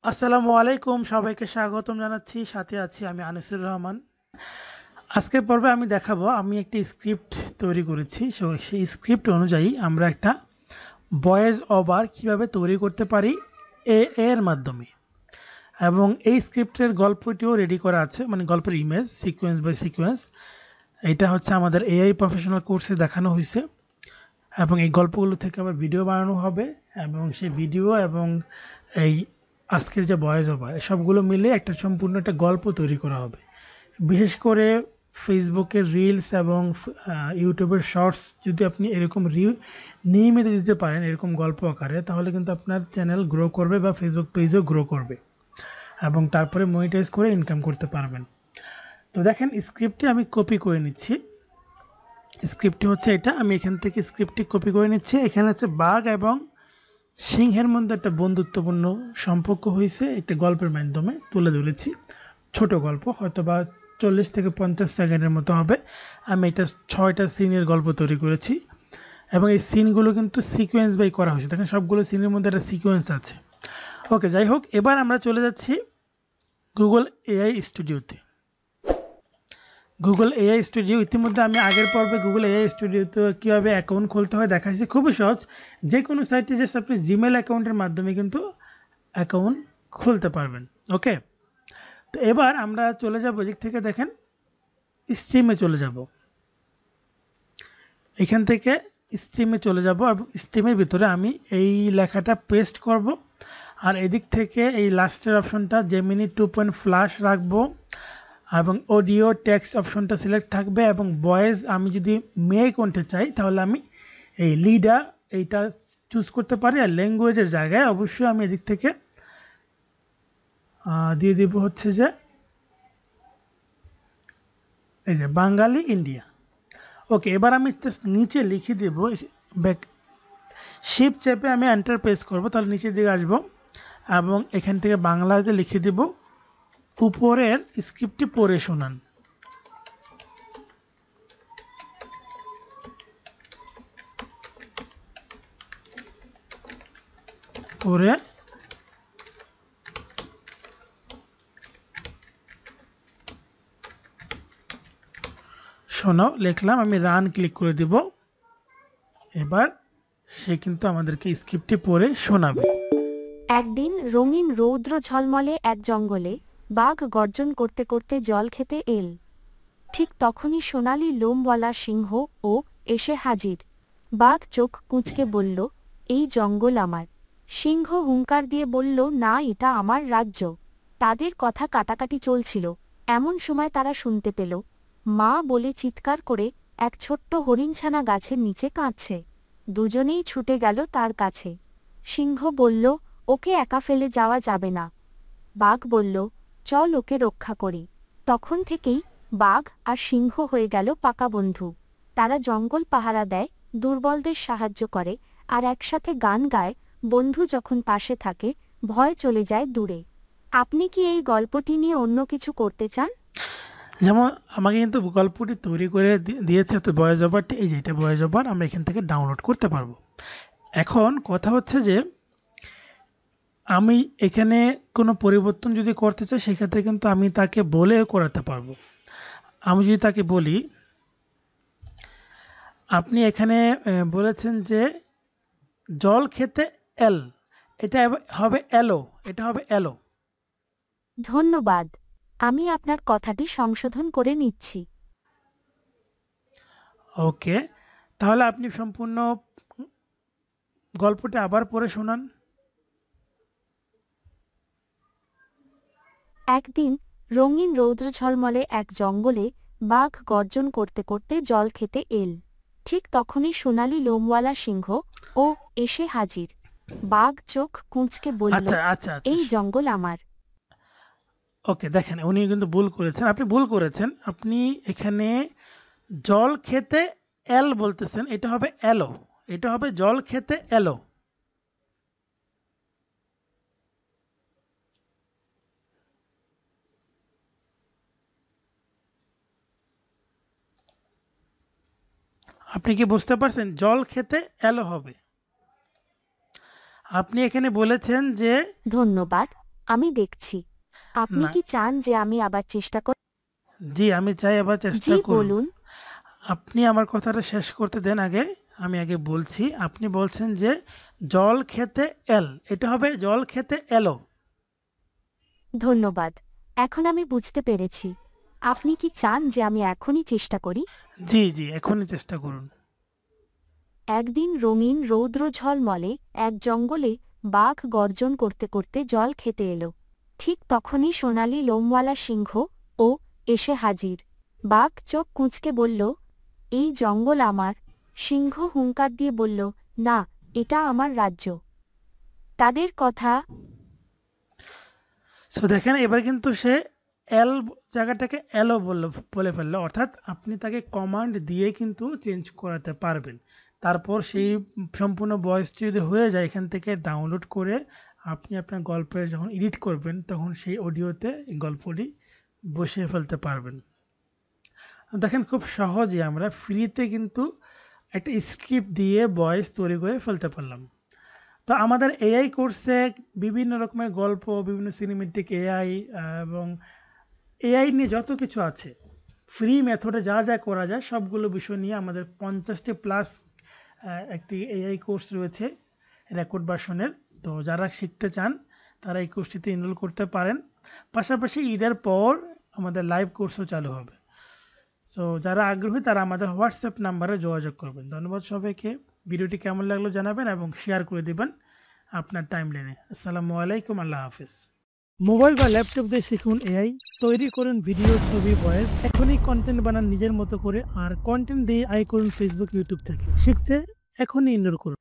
আসসালামু আলাইকুম, সবাইকে স্বাগতম জানাচ্ছি। সাথে আছি আমি আনিসুর রহমান। আজকের পর্বে আমি দেখাবো আমি একটি স্ক্রিপ্ট তৈরি করেছি। সেই স্ক্রিপ্ট অনুযায়ী আমরা একটা ভয়েস ওভার কিভাবে তৈরি করতে পারি এর মাধ্যমে। এবং এই স্ক্রিপ্টের গল্পটিও রেডি করা আছে, মানে গল্পের ইমেজ সিকোয়েন্স বাই সিকোয়েন্স। এটা হচ্ছে আমাদের এআই প্রফেশনাল কোর্সে দেখানো হয়েছে। এবং এই গল্পগুলো থেকে আবার ভিডিও বানানো হবে, এবং সেই ভিডিও এবং এই আজকের যে ভয়েস ওভার সবগুলো মিলে একটা সম্পূর্ণ একটা গল্প তৈরি করা হবে। বিশেষ করে ফেসবুকের রিলস এবং ইউটিউবের শর্টস যদি আপনি এরকম নিয়মিত দিতে পারেন এরকম গল্প আকারে, তাহলে কিন্তু আপনার চ্যানেল গ্রো করবে বা ফেসবুক পেজও গ্রো করবে, এবং তারপরে মনিটাইজ করে ইনকাম করতে পারবেন। তো দেখেন, স্ক্রিপ্টটি আমি কপি করে নিচ্ছি। স্ক্রিপ্টটি হচ্ছে এটা, আমি এখান থেকে স্ক্রিপ্টটি কপি করে নিচ্ছি। এখানে হচ্ছে বাঘ এবং সিংহের মধ্যে একটা বন্ধুত্বপূর্ণ সম্পর্ক হয়েছে, একটা গল্পের মাধ্যমে তুলে ধরেছি। ছোট গল্প, হয়তো বা 40 থেকে 50 সেকেন্ডের মতো হবে। আমি এটা 6টা সিনের গল্প তৈরি করেছি, এবং এই সিনগুলো কিন্তু সিকোয়েন্স বাই করা হয়েছে। দেখেন, সবগুলো সিনের মধ্যে একটা সিকোয়েন্স আছে। ওকে, যাই হোক, এবার আমরা চলে যাচ্ছি গুগল এআই স্টুডিওতে। গুগল এআই স্টুডিও, ইতিমধ্যে আমি আগের পর্বে গুগল এআই স্টুডিওতে কীভাবে অ্যাকাউন্ট খুলতে হয় দেখাচ্ছি। খুবই সহজ, যে কোনো সাইটে জাস্ট আপনি জিমেল অ্যাকাউন্টের মাধ্যমে কিন্তু অ্যাকাউন্ট খুলতে পারবেন। ওকে, তো এবার আমরা চলে যাব এদিক থেকে, দেখেন স্ট্রিমে চলে যাব। এখান থেকে স্ট্রিমে চলে যাব, এবং স্ট্রিমের ভিতরে আমি এই লেখাটা পেস্ট করব। আর এদিক থেকে এই লাস্টের অপশনটা জেমিনি 2 ফ্ল্যাশ রাখবো, এবং অডিও টেক্সট অপশনটা সিলেক্ট থাকবে, এবং ভয়েস আমি যদি মেয়ে কণ্ঠে চাই তাহলে আমি এই লিডা এইটা চুজ করতে পারি। আর ল্যাঙ্গুয়েজের জায়গায় অবশ্যই আমি এদিক থেকে দিয়ে দিব হচ্ছে যে এই যে বাঙালি ইন্ডিয়া। ওকে, এবার আমি নিচে লিখে দেব, ব্যাক শিপ চেপে আমি এন্টার প্রেস করব, তাহলে নিচের দিকে আসবো, এবং এখান থেকে বাংলাতে লিখে দেব উপরের স্ক্রিপ্টটি পড়ে শোনান। পড়ে শোনাও লিখলাম, আমি রান ক্লিক করে দিব। এবার সে কিন্তু আমাদেরকে স্ক্রিপ্টটি পড়ে শোনাবে। একদিন রঙিন রৌদ্র ঝলমলে এক জঙ্গলে বাঘ গর্জন করতে করতে জল খেতে এল। ঠিক তখনই সোনালি লোমওয়ালা সিংহ ও এসে হাজির। বাঘ চোখ কুঁচকে বলল, এই জঙ্গল আমার। সিংহ হুঙ্কার দিয়ে বলল, না, এটা আমার রাজ্য। তাদের কথা কাটাকাটি চলছিল, এমন সময় তারা শুনতে পেল মা বলে চিৎকার করে এক ছোট্ট হরিণছানা গাছের নিচে কাঁদছে। দুজনেই ছুটে গেল তার কাছে। সিংহ বলল, ওকে একা ফেলে যাওয়া যাবে না। বাঘ বলল, চল ওকে রক্ষা করি। তখন থেকেই বাঘ আর সিংহ হয়ে গেল পাকা বন্ধু। তারা জঙ্গল পাহারা দেয়, দুর্বলদের সাহায্য করে, আর একসাথে গান গায়। বন্ধু যখন পাশে থাকে, ভয় চলে যায় দূরে। আপনি কি এই গল্পটি নিয়ে অন্য কিছু করতে চান? যেমন আমাকে কিন্তু গল্পটি তৈরি করে দিয়েছে, তো ভয়েস ওভারটি এই যে এটা ভয়েস ওভার আমরা এখান থেকে ডাউনলোড করতে পারবো। এখন কথা হচ্ছে যে আমি এখানে কোনো পরিবর্তন যদি করতে চাই, সেক্ষেত্রে কিন্তু আমি তাকে বলে করাতে পারবো। আমি যদি তাকে বলি, আপনি এখানে বলেছেন যে জল খেতে এল, এটা হবে এলো, এটা হবে এলো। ধন্যবাদ, আমি আপনার কথাটি সংশোধন করে নিচ্ছি। ওকে, তাহলে আপনি সম্পূর্ণ গল্পটা আবার পড়ে শোনান। একদিন রঙিন রৌদ্রঝলমলে এক জঙ্গলে বাঘ গর্জন করতে করতে জল খেতে এল। ঠিক তখনই সোনালি লোমওয়ালা সিংহ ও এসে হাজির। বাঘ চোখ কুঁচকে বলল, আচ্ছা আচ্ছা আচ্ছা, এই জঙ্গল আমার। ওকে, দেখেন উনি কিন্তু ভুল করেছেন, আপনি ভুল করেছেন। আপনি এখানে জল খেতে এল বলতেছেন, এটা হবে এলো, এটা হবে জল খেতে এলো। আপনি কি বুঝতে পারছেন? জল খেতে এলো হবে। আপনি এখানে বলেছেন যে ধন্যবাদ, আমি দেখছি। আপনি না কি চান যে আমি আবার চেষ্টা করি? জি আমি চাই আবার জি চেষ্টা করুন। বলুন। আপনি আমার কথাটা শেষ করতে দেন আগে। আমি আগে বলছি। আপনি বলছেন যে জল খেতে এল। এটা হবে জল খেতে এলো। ধন্যবাদ। এখন আমি বুঝতে পেরেছি। আপনি কি চান যে আমি এখনই চেষ্টা করি? জি, জি, এখনই চেষ্টা করুন। একদিন রঙিন রৌদ্র ঝলমলে এক জঙ্গলে বাঘ গর্জন করতে করতে জল খেতে এলো। ঠিক তখনই সোনালি লোমওয়ালা সিংহ ও এসে হাজির। বাঘ চোখ কুঁচকে বলল, এই জঙ্গল আমার। সিংহ হুঙ্কার দিয়ে বলল, না, এটা আমার রাজ্য। তাদের কথা সো দেখেন এবার কিন্তু সে এল জায়গাটাকে এলো বলে ফেললো, অর্থাৎ আপনি তাকে কমান্ড দিয়ে কিন্তু চেঞ্জ করাতে পারবেন। তারপর সেই সম্পূর্ণ ভয়েসটি যদি হয়ে যায় এখান থেকে ডাউনলোড করে আপনি আপনার গল্পের যখন এডিট করবেন তখন সেই অডিওতে এই গল্পটি বসিয়ে ফেলতে পারবেন। দেখেন খুব সহজে আমরা ফ্রিতে কিন্তু একটা স্ক্রিপ্ট দিয়ে ভয়েস তৈরি করে ফেলতে পারলাম। তো আমাদের এআই কোর্সে বিভিন্ন রকমের গল্প, বিভিন্ন সিনেমেটিক এআই এবং এআই নিয়ে যত কিছু আছে, ফ্রি মেথডে যা যা করা যায় সবগুলো বিষয় নিয়ে আমাদের 50টি প্লাস একটি এআই কোর্স রয়েছে রেকর্ড ভার্সনের। তো যারা শিখতে চান তারা এই কোর্সটিতে এনরোল করতে পারেন। পাশাপাশি ঈদের পর আমাদের লাইভ কোর্সও চালু হবে। সো যারা আগ্রহী তারা আমাদের হোয়াটসঅ্যাপ নাম্বারে যোগাযোগ করবেন। ধন্যবাদ সবাইকে। ভিডিওটি কেমন লাগলো জানাবেন এবং শেয়ার করে দিবেন আপনার টাইমলাইনে। আসসালামু আলাইকুম, আল্লাহ হাফেজ। মোবাইল বা ল্যাপটপ দিয়ে শিখুন এআই, তৈরি করুন ভিডিও, ছবি, ভয়েস। এখনই কন্টেন্ট বানান নিজের মতো করে, আর কন্টেন্ট দিয়ে আয় করুন ফেসবুক, ইউটিউব থেকে। শিখতে এখনই এনরোল করুন।